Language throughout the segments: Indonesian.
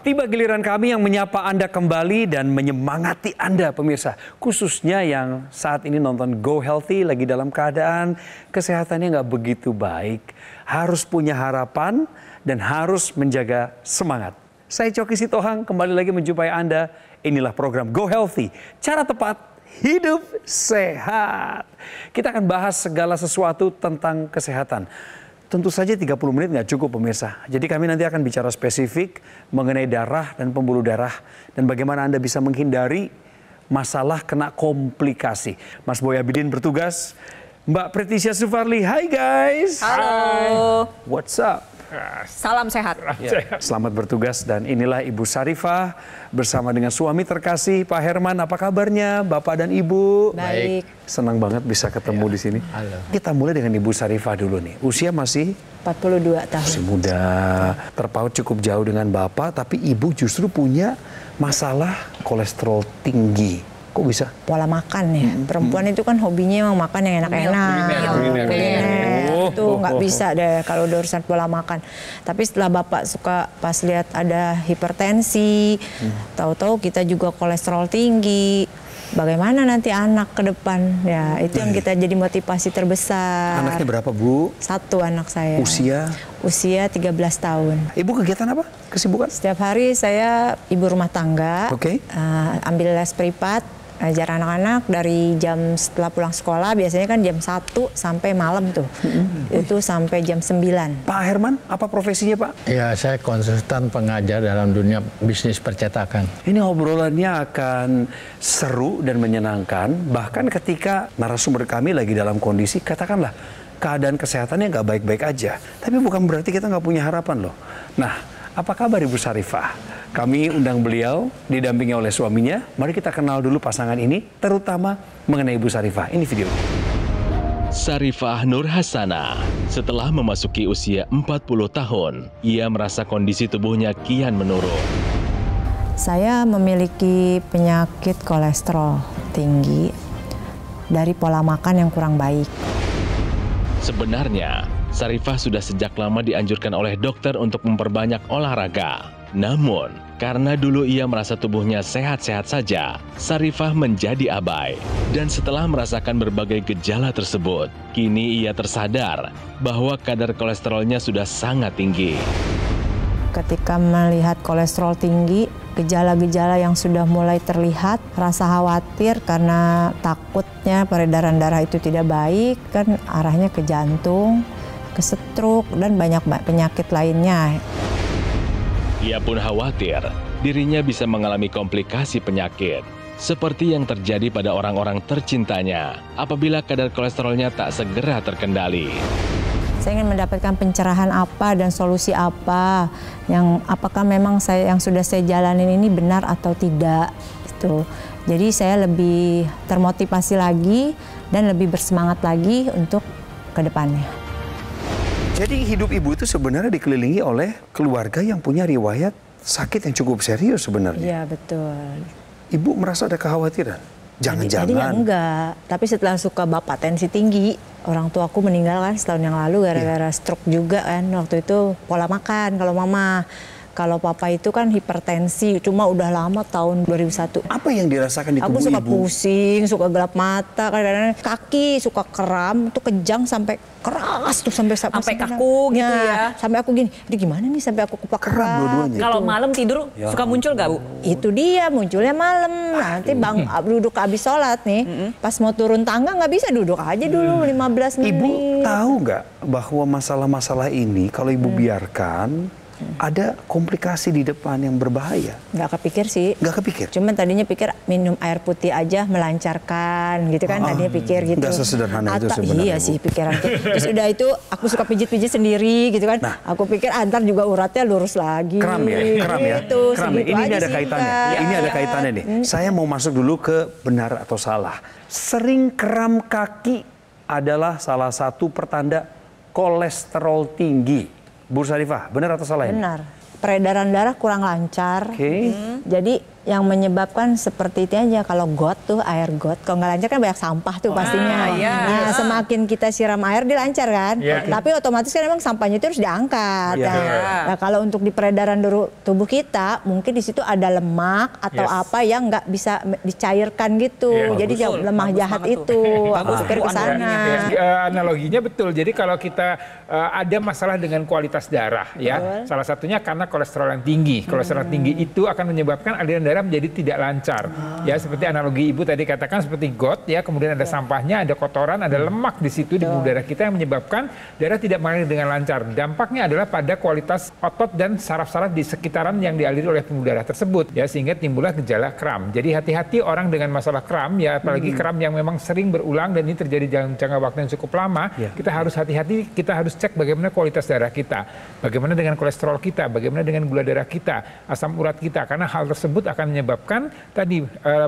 Tiba giliran kami yang menyapa Anda kembali dan menyemangati Anda pemirsa. Khususnya yang saat ini nonton Go Healthy lagi dalam keadaan kesehatannya nggak begitu baik. Harus punya harapan dan harus menjaga semangat. Saya Coki Sitohang kembali lagi menjumpai Anda. Inilah program Go Healthy. Cara tepat hidup sehat. Kita akan bahas segala sesuatu tentang kesehatan. Tentu saja 30 menit nggak cukup pemirsa. Jadi kami nanti akan bicara spesifik mengenai darah dan pembuluh darah. Dan bagaimana Anda bisa menghindari masalah kena komplikasi. Mas Boy Abidin bertugas. Mbak Pretisha Sufarli, hai guys. Halo. What's up? Salam sehat. Ya, selamat bertugas dan inilah Ibu Sarifah bersama dengan suami terkasih Pak Herman. Apa kabarnya Bapak dan Ibu? Baik. Senang banget bisa ketemu di sini. Halo. Kita mulai dengan Ibu Sarifah dulu nih. Usia masih 42 tahun. masih muda, terpaut cukup jauh dengan Bapak, tapi Ibu justru punya masalah kolesterol tinggi. Kok bisa? Pola makan ya. Perempuan itu kan hobinya emang makan yang enak-enak. Kuliner. Itu nggak bisa deh kalau udah urusan pola makan. Tapi setelah Bapak suka pas lihat ada hipertensi, tahu-tahu kita juga kolesterol tinggi. Bagaimana nanti anak ke depan? Ya, itu yang kita jadi motivasi terbesar. Anaknya berapa, Bu? 1 anak saya. Usia 13 tahun. Ibu kegiatan apa? Kesibukan? Setiap hari saya ibu rumah tangga. Oke. Ambil les privat. Ajar anak-anak dari jam setelah pulang sekolah, biasanya kan jam 1 sampai malam tuh. Itu sampai jam 9. Pak Herman, apa profesinya Pak? Ya, saya konsultan pengajar dalam dunia bisnis percetakan. Ini obrolannya akan seru dan menyenangkan. Bahkan ketika narasumber kami lagi dalam kondisi, katakanlah, keadaan kesehatannya nggak baik-baik aja. Tapi bukan berarti kita nggak punya harapan loh. Nah, apa kabar Ibu Sarifah? Kami undang beliau, didampingi oleh suaminya. Mari kita kenal dulu pasangan ini, terutama mengenai Ibu Sarifah. Ini video. Sarifah Nur Hasana, setelah memasuki usia 40 tahun, ia merasa kondisi tubuhnya kian menurun. Saya memiliki penyakit kolesterol tinggi dari pola makan yang kurang baik. Sebenarnya, Sarifah sudah sejak lama dianjurkan oleh dokter untuk memperbanyak olahraga. Namun, karena dulu ia merasa tubuhnya sehat-sehat saja, Sarifah menjadi abai. Dan setelah merasakan berbagai gejala tersebut, kini ia tersadar bahwa kadar kolesterolnya sudah sangat tinggi. Ketika melihat kolesterol tinggi, gejala-gejala yang sudah mulai terlihat, rasa khawatir karena takutnya peredaran darah itu tidak baik, kan arahnya ke jantung, ke stroke, dan banyak penyakit lainnya. Ia pun khawatir dirinya bisa mengalami komplikasi penyakit, seperti yang terjadi pada orang-orang tercintanya apabila kadar kolesterolnya tak segera terkendali. Saya ingin mendapatkan pencerahan apa dan solusi apa, yang apakah memang yang sudah saya jalanin ini benar atau tidak. Itu. Jadi saya lebih termotivasi lagi dan lebih bersemangat lagi untuk ke depannya. Jadi hidup Ibu itu sebenarnya dikelilingi oleh keluarga yang punya riwayat sakit yang cukup serius sebenarnya. Iya, betul. Ibu merasa ada kekhawatiran? Jangan-jangan. Tadinya enggak, tapi setelah suka Bapak tensi tinggi, orang tua aku meninggal kan setahun yang lalu gara-gara stroke juga kan. Waktu itu pola makan kalau mama. Kalau papa itu kan hipertensi, cuma udah lama tahun 2001. Apa yang dirasakan di tubuh Aku suka Ibu? pusing, suka gelap mata, kadang-kadang kaki suka kram, tuh kejang sampai keras tuh sampai kaku gitu ya. Sampai aku gini, ini gimana nih sampai aku kupak Kram dua-duanya. gitu. Kalau malam tidur suka muncul gak, Bu? Itu dia munculnya malam. Nanti duduk habis sholat nih, pas mau turun tangga nggak bisa duduk aja dulu 15 menit. Ibu tahu nggak bahwa masalah-masalah ini kalau Ibu biarkan ada komplikasi di depan yang berbahaya? Nggak kepikir sih. Nggak kepikir? Cuman tadinya pikir minum air putih aja melancarkan gitu kan. Tadinya pikir gitu. Nggak sesederhana itu sebenarnya. Iya sih pikiran. Terus udah itu aku suka pijit-pijit sendiri gitu kan. Nah, aku pikir antar juga uratnya lurus lagi. Kram ya? Kram ya? Gitu, Kram ya? Ini ada kaitannya. Ini ada kaitannya nih. Saya mau masuk dulu ke benar atau salah. Sering kram kaki adalah salah satu pertanda kolesterol tinggi. Bu Sarifah, benar atau salah ini? Benar. Peredaran darah kurang lancar. Oke. Jadi yang menyebabkan seperti itu aja. Kalau got tuh, air got, kalau nggak lancar kan banyak sampah tuh pastinya. Nah, semakin kita siram air dia lancar kan. Tapi otomatis kan memang sampahnya itu harus diangkat. Nah, kalau untuk di peredaran tubuh kita, mungkin di situ ada lemak atau apa yang nggak bisa dicairkan gitu. Jadi lemah jahat itu hampir ke sana. Analoginya betul. Jadi kalau kita ada masalah dengan kualitas darah, ya, salah satunya karena kolesterol yang tinggi. Kolesterol tinggi itu akan menyebabkan aliran darah menjadi tidak lancar. Ya, seperti analogi Ibu tadi katakan seperti got, ya, kemudian ada sampahnya, ada kotoran, ada lemak di situ di pembuluh darah kita yang menyebabkan darah tidak mengalir dengan lancar. Dampaknya adalah pada kualitas otot dan saraf-saraf di sekitaran yang dialiri oleh pembuluh darah tersebut, ya, sehingga timbullah gejala kram. Jadi hati-hati orang dengan masalah kram, ya, apalagi kram yang memang sering berulang dan ini terjadi dalam jangka waktu yang cukup lama. Kita harus hati-hati, kita harus cek bagaimana kualitas darah kita, bagaimana dengan kolesterol kita, bagaimana dengan gula darah kita, asam urat kita, karena hal tersebut akan menyebabkan tadi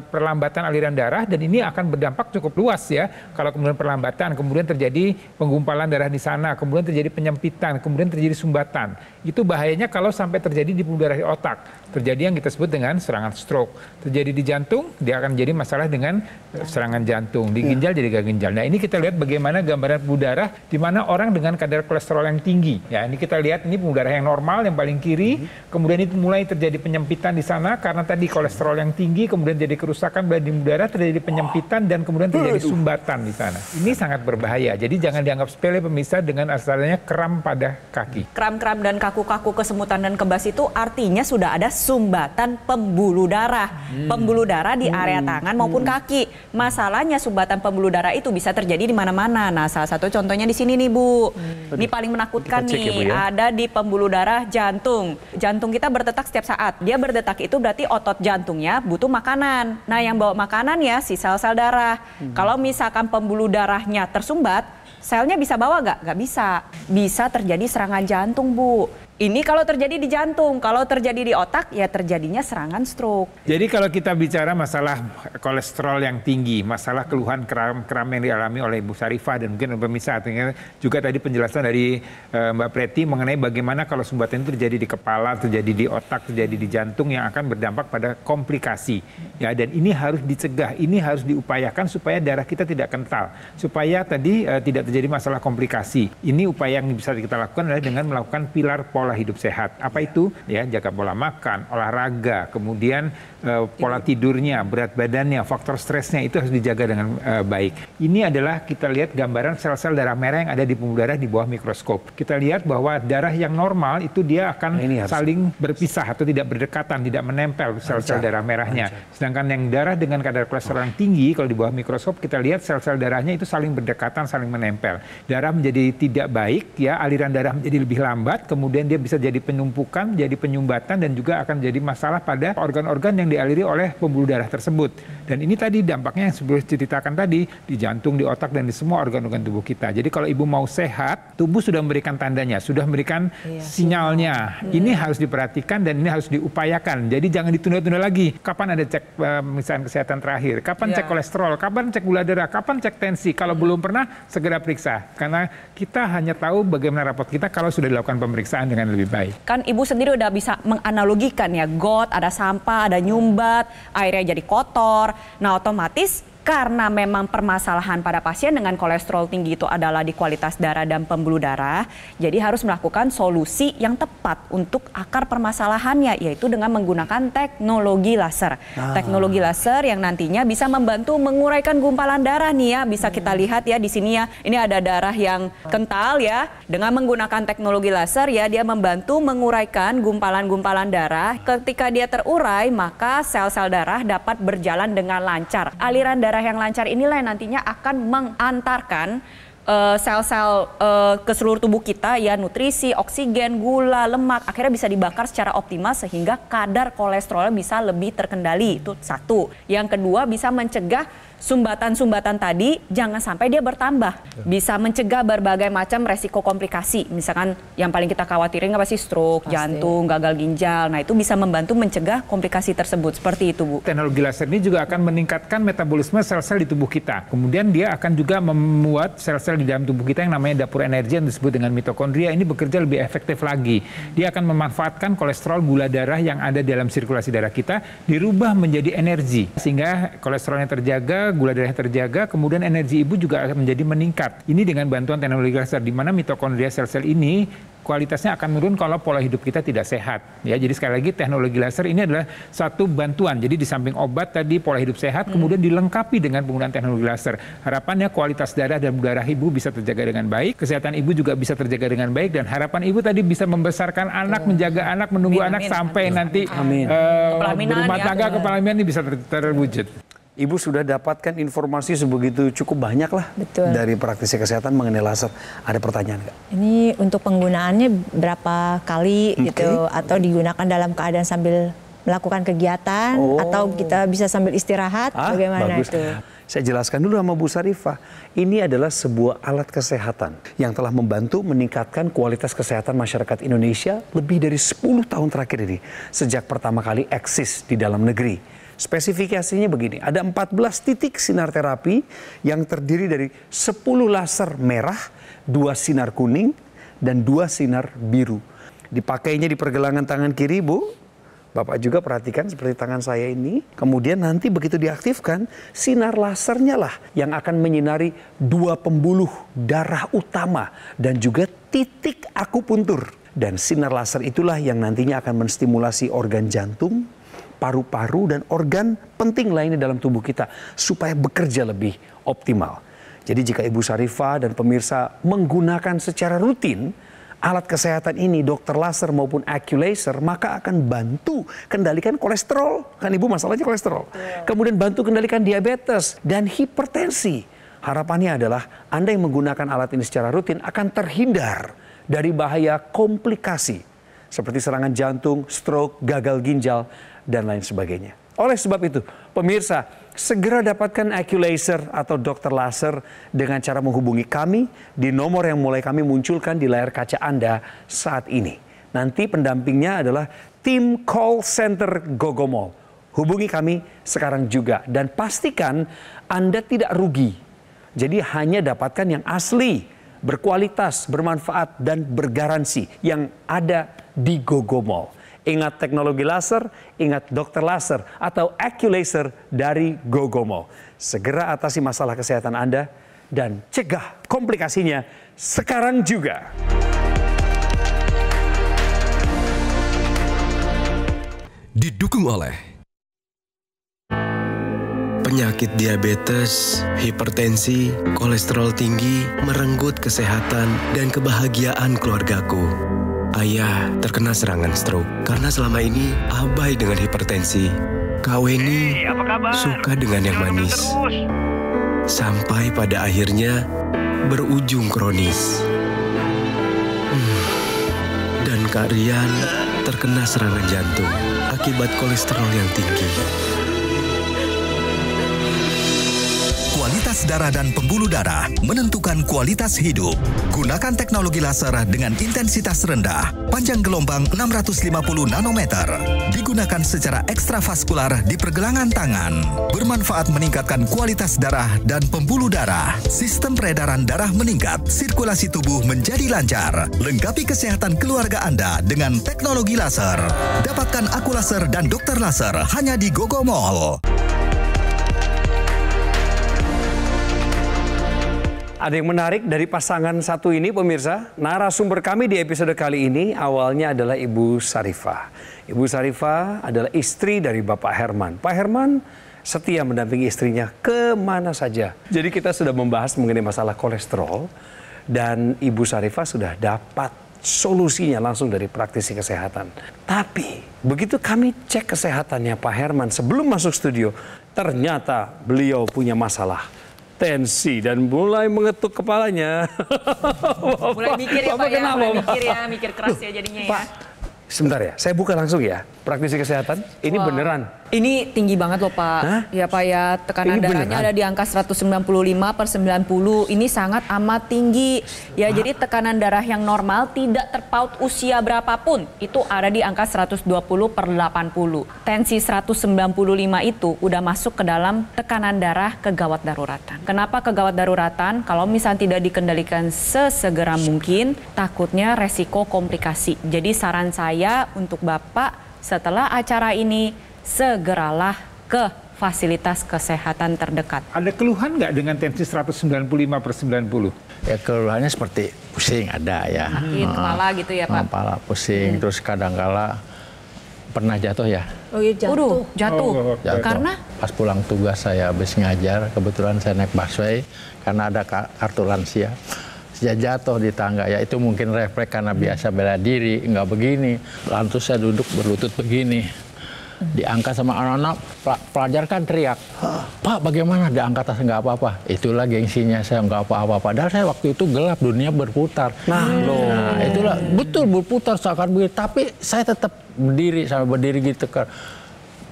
perlambatan aliran darah, dan ini akan berdampak cukup luas, ya. Kalau kemudian perlambatan, kemudian terjadi penggumpalan darah di sana, kemudian terjadi penyempitan, kemudian terjadi sumbatan. Itu bahayanya kalau sampai terjadi di pembuluh darah di otak. Terjadi yang kita sebut dengan serangan stroke. Terjadi di jantung, dia akan jadi masalah dengan serangan jantung. Di ginjal jadi gagal ginjal. Nah, ini kita lihat bagaimana gambaran pembuluh darah di mana orang dengan kadar kolesterol yang tinggi. Ya, ini kita lihat ini pembuluh darah yang normal yang paling kiri. Kemudian itu mulai terjadi penyempitan di sana karena tadi kolesterol yang tinggi, kemudian jadi kerusakan di pembuluh darah, terjadi penyempitan dan kemudian terjadi sumbatan di sana. Ini sangat berbahaya. Jadi jangan dianggap sepele pemirsa dengan asalnya kram pada kaki. Kram-kram dan kaku-kaku, kesemutan dan kebas itu artinya sudah ada sumbatan pembuluh darah. Pembuluh darah di area tangan maupun kaki. Masalahnya sumbatan pembuluh darah itu bisa terjadi di mana-mana. Nah, salah satu contohnya di sini nih, Bu. Ini paling menakutkan nih, ya, Bu, ya? Ada di pembuluh darah jantung. Jantung kita berdetak setiap saat. Dia berdetak itu berarti otot jantungnya butuh makanan. Nah, yang bawa makanan ya si sel-sel darah. Kalau misalkan pembuluh darahnya tersumbat, selnya bisa bawa nggak? Nggak bisa. Bisa terjadi serangan jantung, Bu. Ini kalau terjadi di jantung, kalau terjadi di otak, ya terjadinya serangan stroke. Jadi kalau kita bicara masalah kolesterol yang tinggi, masalah keluhan kram-kram yang dialami oleh Ibu Sarifah dan mungkin pemirsa, juga tadi penjelasan dari Mbak Preti mengenai bagaimana kalau sumbatan itu terjadi di kepala, terjadi di otak, terjadi di jantung yang akan berdampak pada komplikasi. Ya, dan ini harus dicegah, ini harus diupayakan supaya darah kita tidak kental, supaya tadi tidak terjadi masalah komplikasi. Ini upaya yang bisa kita lakukan adalah dengan melakukan pilar pola hidup sehat. Apa itu? Ya, jaga pola makan, olahraga, kemudian pola tidurnya, berat badannya, faktor stresnya itu harus dijaga dengan baik. Ini adalah kita lihat gambaran sel-sel darah merah yang ada di pembuluh darah di bawah mikroskop. Kita lihat bahwa darah yang normal itu dia akan saling berpisah atau tidak berdekatan, tidak menempel sel-sel darah merahnya. Sedangkan yang darah dengan kadar kolesterol yang tinggi, kalau di bawah mikroskop kita lihat sel-sel darahnya itu saling berdekatan, saling menempel. Darah menjadi tidak baik, ya, aliran darah menjadi lebih lambat, kemudian dia bisa jadi penumpukan, jadi penyumbatan, dan juga akan jadi masalah pada organ-organ yang dialiri oleh pembuluh darah tersebut. Dan ini tadi dampaknya yang sebelum ceritakan tadi, di jantung, di otak, dan di semua organ-organ tubuh kita. Jadi kalau Ibu mau sehat, tubuh sudah memberikan tandanya, sudah memberikan sinyalnya. Ini harus diperhatikan dan ini harus diupayakan. Jadi jangan ditunda-tunda lagi. Kapan ada cek pemeriksaan kesehatan terakhir? Kapan cek kolesterol? Kapan cek gula darah? Kapan cek tensi? Kalau belum pernah, segera periksa. Karena kita hanya tahu bagaimana rapot kita kalau sudah dilakukan pemeriksaan dengan lebih baik. Kan Ibu sendiri udah bisa menganalogikan ya, got, ada sampah, ada nyumbat, airnya jadi kotor. Nah, otomatis karena memang permasalahan pada pasien dengan kolesterol tinggi itu adalah di kualitas darah dan pembuluh darah, jadi harus melakukan solusi yang tepat untuk akar permasalahannya, yaitu dengan menggunakan teknologi laser. Teknologi laser yang nantinya bisa membantu menguraikan gumpalan darah nih ya, bisa kita lihat ya di sini ya, ini ada darah yang kental ya, dengan menggunakan teknologi laser ya, dia membantu menguraikan gumpalan-gumpalan darah. Ketika dia terurai, maka sel-sel darah dapat berjalan dengan lancar. Aliran darah yang lancar inilah yang nantinya akan mengantarkan sel-sel ke seluruh tubuh kita ya, nutrisi, oksigen, gula, lemak akhirnya bisa dibakar secara optimal sehingga kadar kolesterol bisa lebih terkendali. Itu satu. Yang kedua, bisa mencegah sumbatan-sumbatan tadi jangan sampai dia bertambah. Bisa mencegah berbagai macam resiko komplikasi. Misalkan yang paling kita khawatirin apa sih, stroke, jantung, gagal ginjal. Nah, itu bisa membantu mencegah komplikasi tersebut. Seperti itu, Bu. Teknologi laser ini juga akan meningkatkan metabolisme sel-sel di tubuh kita. Kemudian dia akan juga membuat sel-sel sel-sel di dalam tubuh kita yang namanya dapur energi yang disebut dengan mitokondria ini bekerja lebih efektif lagi. Dia akan memanfaatkan kolesterol gula darah yang ada dalam sirkulasi darah kita dirubah menjadi energi. Sehingga kolesterolnya terjaga, gula darahnya terjaga, kemudian energi ibu juga akan menjadi meningkat. Ini dengan bantuan teknologi laser di mana mitokondria sel-sel ini kualitasnya akan menurun kalau pola hidup kita tidak sehat. Ya, jadi sekali lagi teknologi laser ini adalah satu bantuan. Jadi di samping obat tadi pola hidup sehat, kemudian dilengkapi dengan penggunaan teknologi laser. Harapannya kualitas darah dan darah ibu bisa terjaga dengan baik, kesehatan ibu juga bisa terjaga dengan baik, dan harapan ibu tadi bisa membesarkan anak, menjaga anak, menunggu anak sampai nanti berumah tangga, kepelaminan ini bisa terwujud. Ibu sudah dapatkan informasi sebegitu cukup banyak lah. Betul. Dari praktisi kesehatan mengenai laser. Ada pertanyaan nggak? Ini untuk penggunaannya berapa kali gitu, atau digunakan dalam keadaan sambil melakukan kegiatan, atau kita bisa sambil istirahat, bagaimana bagus. itu? Saya jelaskan dulu sama Bu Sarifah. Ini adalah sebuah alat kesehatan yang telah membantu meningkatkan kualitas kesehatan masyarakat Indonesia lebih dari 10 tahun terakhir ini. Sejak pertama kali eksis di dalam negeri. Spesifikasinya begini, ada 14 titik sinar terapi yang terdiri dari 10 laser merah, 2 sinar kuning, dan 2 sinar biru. Dipakainya di pergelangan tangan kiri, Bu. Bapak juga perhatikan seperti tangan saya ini. Kemudian nanti begitu diaktifkan, sinar lasernya lah yang akan menyinari 2 pembuluh darah utama dan juga titik akupuntur. Dan sinar laser itulah yang nantinya akan menstimulasi organ jantung, paru-paru, dan organ penting lainnya dalam tubuh kita supaya bekerja lebih optimal. Jadi jika Ibu Sarifah dan pemirsa menggunakan secara rutin alat kesehatan ini, dokter laser maupun AccuLaser, maka akan bantu kendalikan kolesterol. Kan Ibu masalahnya kolesterol. Kemudian bantu kendalikan diabetes dan hipertensi. Harapannya adalah Anda yang menggunakan alat ini secara rutin akan terhindar dari bahaya komplikasi seperti serangan jantung, stroke, gagal ginjal, dan lain sebagainya. Oleh sebab itu, pemirsa, segera dapatkan AccuLaser atau dokter laser dengan cara menghubungi kami di nomor yang mulai kami munculkan di layar kaca Anda saat ini. Nanti pendampingnya adalah tim call center Gogomall. Hubungi kami sekarang juga dan pastikan Anda tidak rugi. Jadi hanya dapatkan yang asli, berkualitas, bermanfaat, dan bergaransi yang ada di Gogomall. Ingat teknologi laser, ingat dokter laser atau AccuLaser dari Gogomall. Segera atasi masalah kesehatan Anda dan cegah komplikasinya sekarang juga. Didukung oleh penyakit diabetes, hipertensi, kolesterol tinggi, merenggut kesehatan dan kebahagiaan keluargaku. Ayah terkena serangan stroke karena selama ini abai dengan hipertensi. Kak Weni suka dengan yang manis. Sampai pada akhirnya berujung kronis. Dan Kak Rian terkena serangan jantung akibat kolesterol yang tinggi. Kualitas darah dan pembuluh darah menentukan kualitas hidup. Gunakan teknologi laser dengan intensitas rendah, panjang gelombang 650 nanometer. Digunakan secara ekstravaskular di pergelangan tangan. Bermanfaat meningkatkan kualitas darah dan pembuluh darah. Sistem peredaran darah meningkat, sirkulasi tubuh menjadi lancar. Lengkapi kesehatan keluarga Anda dengan teknologi laser. Dapatkan AccuLaser dan dokter laser hanya di Gogomall. Ada yang menarik dari pasangan satu ini, pemirsa. Narasumber kami di episode kali ini awalnya adalah Ibu Sarifah. Ibu Sarifah adalah istri dari Bapak Herman. Pak Herman setia mendampingi istrinya kemana saja. Jadi kita sudah membahas mengenai masalah kolesterol. Dan Ibu Sarifah sudah dapat solusinya langsung dari praktisi kesehatan. Tapi begitu kami cek kesehatannya Pak Herman sebelum masuk studio, ternyata beliau punya masalah tensi dan mulai mengetuk kepalanya. Mulai mikir ya Pak ya, mulai mikir keras ya jadinya ya. Pak, sebentar ya, saya buka langsung ya. Praktisi kesehatan, ini beneran Ini tinggi banget loh Pak. Hah? Ya Pak ya, tekanan Ini darahnya beneran? ada di angka 195/90. Ini sangat amat tinggi. Ya jadi tekanan darah yang normal tidak terpaut usia berapapun. Itu ada di angka 120/80. Tensi 195 itu udah masuk ke dalam tekanan darah kegawat daruratan. Kenapa kegawat daruratan? Kalau misalnya tidak dikendalikan sesegera mungkin, takutnya resiko komplikasi. Jadi saran saya untuk Bapak setelah acara ini, segeralah ke fasilitas kesehatan terdekat. Ada keluhan nggak dengan tensi 195/90? Ya keluhannya seperti pusing ada ya. Sakit kepala gitu ya Pak? Kepala pusing, terus kadang-kala pernah jatuh ya. Oh iya Waduh, jatuh. Jatuh. Karena? Pas pulang tugas saya habis ngajar, kebetulan saya naik busway karena ada kartu lansia. Saya jatuh di tangga, ya itu mungkin refleks karena biasa bela diri, nggak begini. Lalu saya duduk berlutut begini. Diangkat sama anak-anak, pelajar kan teriak, Pak bagaimana diangkat nggak apa-apa. Itulah gengsinya saya nggak apa-apa. Padahal saya waktu itu gelap, dunia berputar. Nah itulah betul berputar seakan begitu. Tapi saya tetap berdiri, sampai berdiri gitu kan.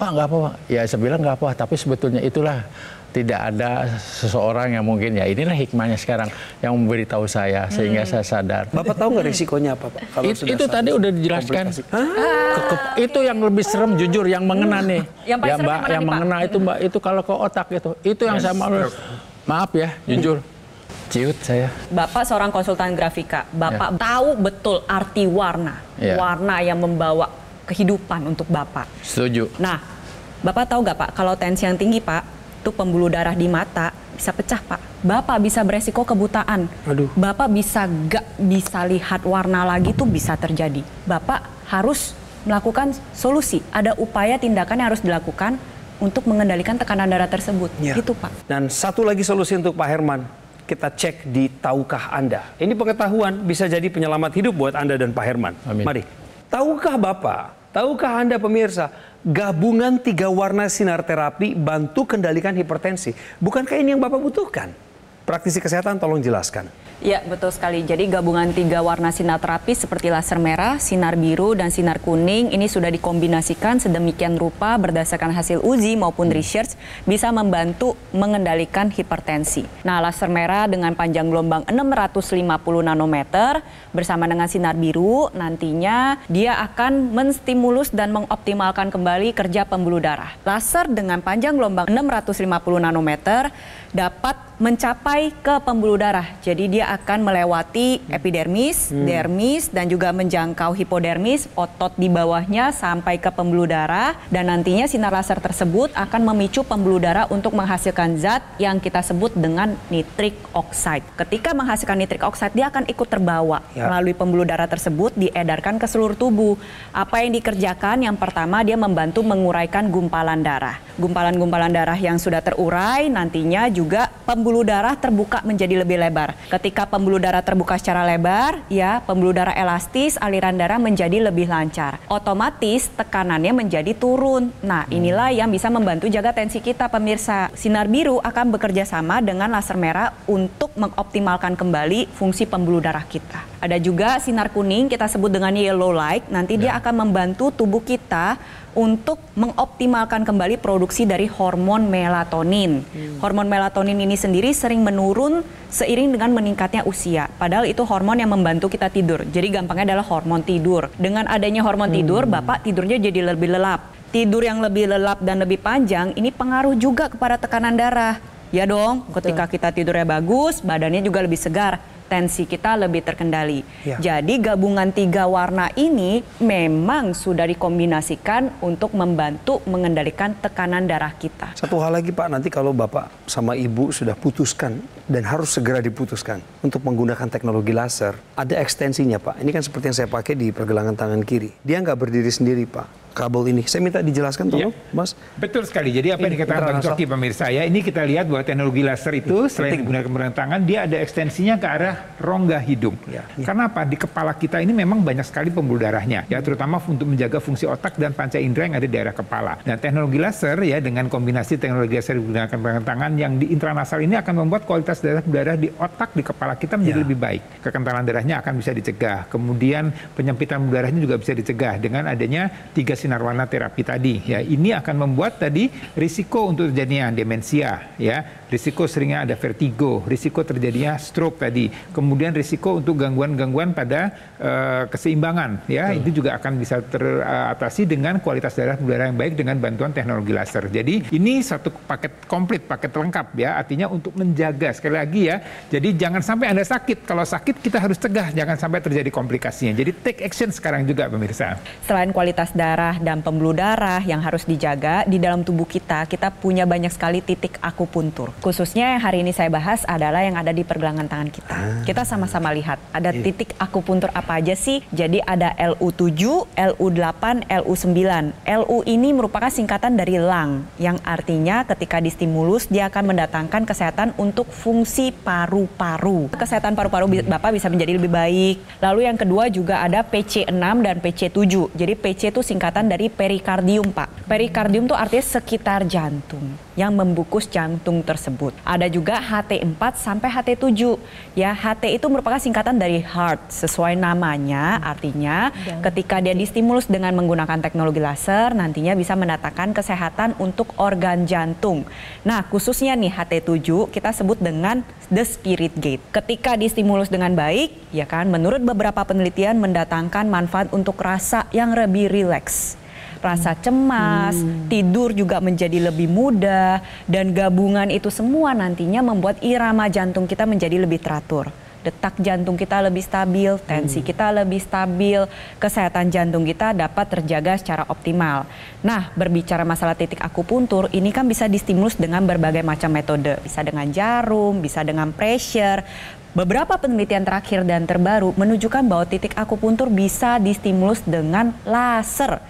Pak nggak apa-apa. Ya saya bilang nggak apa, tapi sebetulnya itulah tidak ada seseorang yang mungkin ya inilah hikmahnya sekarang yang memberitahu saya sehingga saya sadar. Bapak tahu nggak risikonya apa Pak? Kalau sudah Itu tadi udah dijelaskan. Itu yang lebih serem jujur yang mengena nih. Yang paling Ya serem Mbak, yang mengena itu Mbak, itu kalau ke otak itu yang saya maaf ya, jujur. Ciut saya. Bapak seorang konsultan grafika. Bapak tahu betul arti warna. Ya. Warna yang membawa kehidupan untuk Bapak. Setuju. Nah, Bapak tahu nggak Pak, kalau tensi yang tinggi Pak, itu pembuluh darah di mata bisa pecah Pak. Bapak bisa beresiko kebutaan. Aduh. Bapak bisa gak bisa lihat warna lagi tuh bisa terjadi. Bapak harus melakukan solusi. Ada upaya tindakan yang harus dilakukan untuk mengendalikan tekanan darah tersebut. Ya. Gitu Pak. Dan satu lagi solusi untuk Pak Herman. Kita cek di Tahukah Anda. Ini pengetahuan bisa jadi penyelamat hidup buat Anda dan Pak Herman. Amin. Mari. Tahukah Bapak, tahukah Anda pemirsa, gabungan 3 warna sinar terapi bantu kendalikan hipertensi. Bukankah ini yang Bapak butuhkan? Praktisi kesehatan tolong jelaskan. Ya, betul sekali. Jadi gabungan 3 warna sinar terapi seperti laser merah, sinar biru, dan sinar kuning ini sudah dikombinasikan sedemikian rupa berdasarkan hasil uji maupun research bisa membantu mengendalikan hipertensi. Nah, laser merah dengan panjang gelombang 650 nanometer bersama dengan sinar biru nantinya dia akan menstimulus dan mengoptimalkan kembali kerja pembuluh darah. Laser dengan panjang gelombang 650 nanometer dapat mencapai ke pembuluh darah. Jadi dia akan melewati epidermis, dermis, dan juga menjangkau hipodermis, otot di bawahnya sampai ke pembuluh darah. Dan nantinya sinar laser tersebut akan memicu pembuluh darah untuk menghasilkan zat yang kita sebut dengan nitric oxide. Ketika menghasilkan nitric oxide, dia akan ikut terbawa melalui pembuluh darah tersebut, diedarkan ke seluruh tubuh. Apa yang dikerjakan? Yang pertama, dia membantu menguraikan gumpalan darah. Gumpalan-gumpalan darah yang sudah terurai nantinya juga pembuluh darah terbuka menjadi lebih lebar. Ketika pembuluh darah terbuka secara lebar, ya pembuluh darah elastis, aliran darah menjadi lebih lancar. Otomatis tekanannya menjadi turun. Nah, inilah yang bisa membantu jaga tensi kita, pemirsa. Sinar biru akan bekerja sama dengan laser merah untuk mengoptimalkan kembali fungsi pembuluh darah kita. Ada juga sinar kuning, kita sebut dengan yellow light. Nanti dia akan membantu tubuh kita untuk mengoptimalkan kembali produksi dari hormon melatonin. Hormon melatonin ini sendiri sering menurun seiring dengan meningkatnya usia. Padahal itu hormon yang membantu kita tidur. Jadi gampangnya adalah hormon tidur. Dengan adanya hormon tidur, Bapak tidurnya jadi lebih lelap. Tidur yang lebih lelap dan lebih panjang ini pengaruh juga kepada tekanan darah. Ya dong, ketika kita tidurnya bagus, badannya juga lebih segar. Tensi kita lebih terkendali. Jadi gabungan 3 warna ini memang sudah dikombinasikan untuk membantu mengendalikan tekanan darah kita. Satu hal lagi Pak, nanti kalau Bapak sama Ibu sudah putuskan dan harus segera diputuskan untuk menggunakan teknologi laser, ada ekstensinya Pak. Ini kan seperti yang saya pakai di pergelangan tangan kiri. Dia nggak berdiri sendiri Pak. Kabel ini, saya minta dijelaskan tolong, Mas. Betul sekali. Jadi apa yang dikatakan Bang Coki pemirsa ya, ini kita lihat bahwa teknologi laser itu selain menggunakan pergelangan tangan, dia ada ekstensinya ke arah rongga hidung. Karena apa? Di kepala kita ini memang banyak sekali pembuluh darahnya, ya terutama untuk menjaga fungsi otak dan panca indera yang ada di daerah kepala. Dan teknologi laser ya dengan kombinasi teknologi laser digunakan pergelangan tangan yang di intranasal ini akan membuat kualitas darah di otak di kepala kita menjadi lebih baik. Kekentalan darahnya akan bisa dicegah. Kemudian penyempitan darahnya juga bisa dicegah dengan adanya 3 sinar warna terapi tadi. Ya, ini akan membuat tadi risiko untuk terjadinya demensia, ya, risiko seringnya ada vertigo, risiko terjadinya stroke tadi, kemudian risiko untuk gangguan-gangguan pada keseimbangan, ya, itu juga akan bisa teratasi dengan kualitas darah yang baik dengan bantuan teknologi laser. Jadi ini satu paket komplit, paket lengkap, ya, artinya untuk menjaga sekali lagi, ya. Jadi jangan sampai Anda sakit. Kalau sakit kita harus cegah, jangan sampai terjadi komplikasinya. Jadi take action sekarang juga pemirsa. Selain kualitas darah dan pembuluh darah yang harus dijaga, di dalam tubuh kita punya banyak sekali titik akupuntur. Khususnya yang hari ini saya bahas adalah yang ada di pergelangan tangan kita. Kita sama-sama lihat ada titik akupuntur apa aja sih. Jadi ada LU7, LU8, LU9. LU ini merupakan singkatan dari lung, yang artinya ketika distimulus dia akan mendatangkan kesehatan untuk fungsi paru-paru. Kesehatan paru-paru Bapak bisa menjadi lebih baik. Lalu yang kedua juga ada PC6 dan PC7. Jadi PC itu singkatan dari perikardium, Pak. Perikardium itu artinya sekitar jantung yang membungkus jantung tersebut. Ada juga HT4 sampai HT7. Ya, HT itu merupakan singkatan dari heart. Sesuai namanya, artinya ketika dia distimulus dengan menggunakan teknologi laser, nantinya bisa mendatangkan kesehatan untuk organ jantung. Nah, khususnya nih HT7 kita sebut dengan the spirit gate. Ketika distimulus dengan baik, ya kan, menurut beberapa penelitian mendatangkan manfaat untuk rasa yang lebih rileks. Rasa cemas, tidur juga menjadi lebih mudah, dan gabungan itu semua nantinya membuat irama jantung kita menjadi lebih teratur. Detak jantung kita lebih stabil, tensi kita lebih stabil, kesehatan jantung kita dapat terjaga secara optimal. Nah, berbicara masalah titik akupuntur, ini kan bisa distimulus dengan berbagai macam metode. Bisa dengan jarum, bisa dengan pressure. Beberapa penelitian terakhir dan terbaru menunjukkan bahwa titik akupuntur bisa distimulus dengan laser.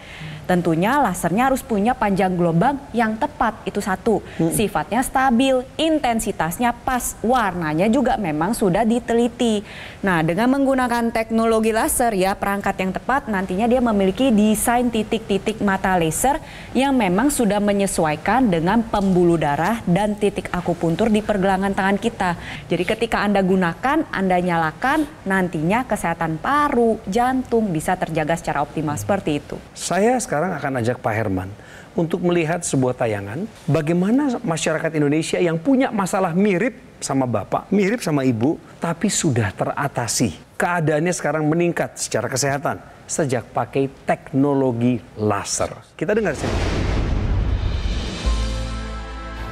Tentunya lasernya harus punya panjang gelombang yang tepat, itu satu. Sifatnya stabil, intensitasnya pas, warnanya juga memang sudah diteliti. Nah, dengan menggunakan teknologi laser, ya, perangkat yang tepat, nantinya dia memiliki desain titik-titik mata laser yang memang sudah menyesuaikan dengan pembuluh darah dan titik akupuntur di pergelangan tangan kita. Jadi ketika Anda gunakan, Anda nyalakan, nantinya kesehatan paru, jantung bisa terjaga secara optimal, seperti itu. Saya sekarang akan ajak Pak Herman untuk melihat sebuah tayangan bagaimana masyarakat Indonesia yang punya masalah mirip sama Bapak, mirip sama Ibu, tapi sudah teratasi. Keadaannya sekarang meningkat secara kesehatan sejak pakai teknologi laser. Kita dengar sini.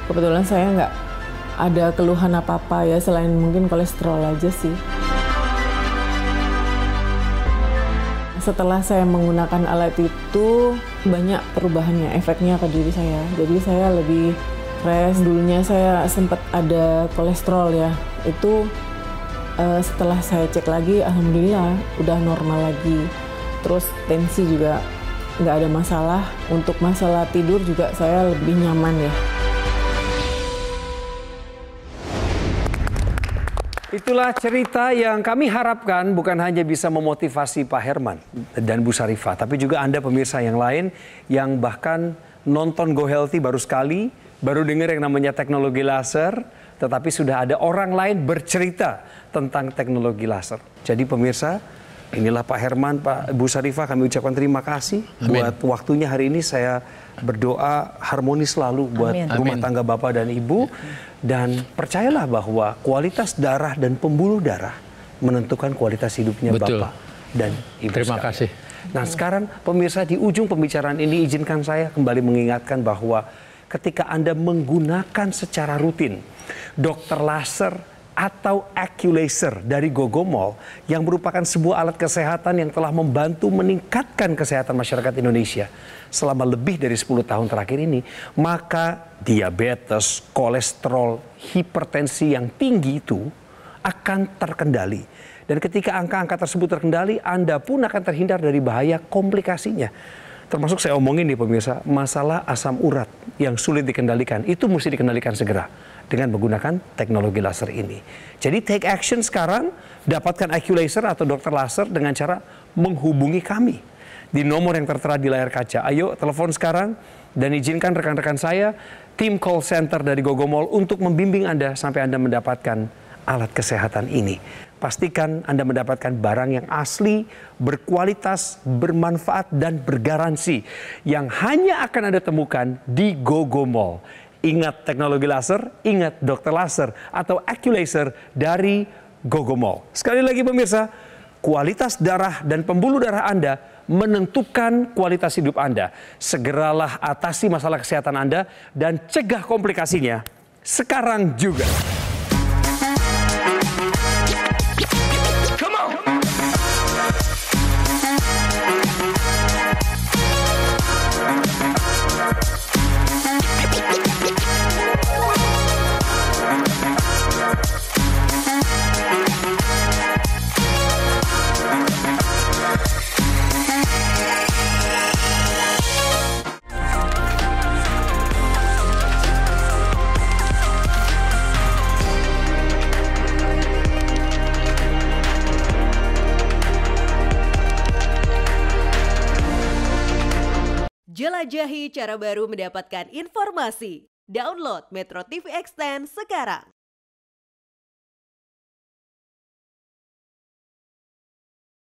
Kebetulan saya nggak ada keluhan apa-apa, ya, selain mungkin kolesterol aja sih. Setelah saya menggunakan alat itu, banyak perubahannya, efeknya ke diri saya. Jadi saya lebih fresh. Dulunya saya sempat ada kolesterol, ya. Itu setelah saya cek lagi, alhamdulillah udah normal lagi. Terus tensi juga nggak ada masalah. Untuk masalah tidur juga saya lebih nyaman, ya. Itulah cerita yang kami harapkan bukan hanya bisa memotivasi Pak Herman dan Bu Sarifah, tapi juga Anda pemirsa yang lain yang bahkan nonton Go Healthy baru sekali, baru dengar yang namanya teknologi laser, tetapi sudah ada orang lain bercerita tentang teknologi laser. Jadi pemirsa, inilah Pak Herman, Pak Bu Sarifah, kami ucapkan terima kasih. Amin. Buat waktunya hari ini. Saya berdoa harmonis selalu buat rumah tangga Bapak dan Ibu. Dan percayalah bahwa kualitas darah dan pembuluh darah menentukan kualitas hidupnya Bapak dan Ibu. Terima kasih. Nah, sekarang pemirsa, di ujung pembicaraan ini izinkan saya kembali mengingatkan bahwa ketika Anda menggunakan secara rutin dokter laser atau Acculaser dari Gogomol yang merupakan sebuah alat kesehatan yang telah membantu meningkatkan kesehatan masyarakat Indonesia selama lebih dari 10 tahun terakhir ini, maka diabetes, kolesterol, hipertensi yang tinggi itu akan terkendali. Dan ketika angka-angka tersebut terkendali, Anda pun akan terhindar dari bahaya komplikasinya. Termasuk saya omongin nih pemirsa, masalah asam urat yang sulit dikendalikan. Itu mesti dikendalikan segera dengan menggunakan teknologi laser ini. Jadi take action sekarang, dapatkan Acculaser atau dokter laser dengan cara menghubungi kami di nomor yang tertera di layar kaca. Ayo telepon sekarang dan izinkan rekan-rekan saya, tim call center dari Gogomol untuk membimbing Anda sampai Anda mendapatkan alat kesehatan ini. Pastikan Anda mendapatkan barang yang asli, berkualitas, bermanfaat, dan bergaransi yang hanya akan Anda temukan di GoGo Mall. Ingat teknologi laser, ingat dokter laser atau Aculaser dari GoGo Mall. Sekali lagi pemirsa, kualitas darah dan pembuluh darah Anda menentukan kualitas hidup Anda. Segeralah atasi masalah kesehatan Anda dan cegah komplikasinya sekarang juga. Jelajahi cara baru mendapatkan informasi. Download Metro TV Extend sekarang.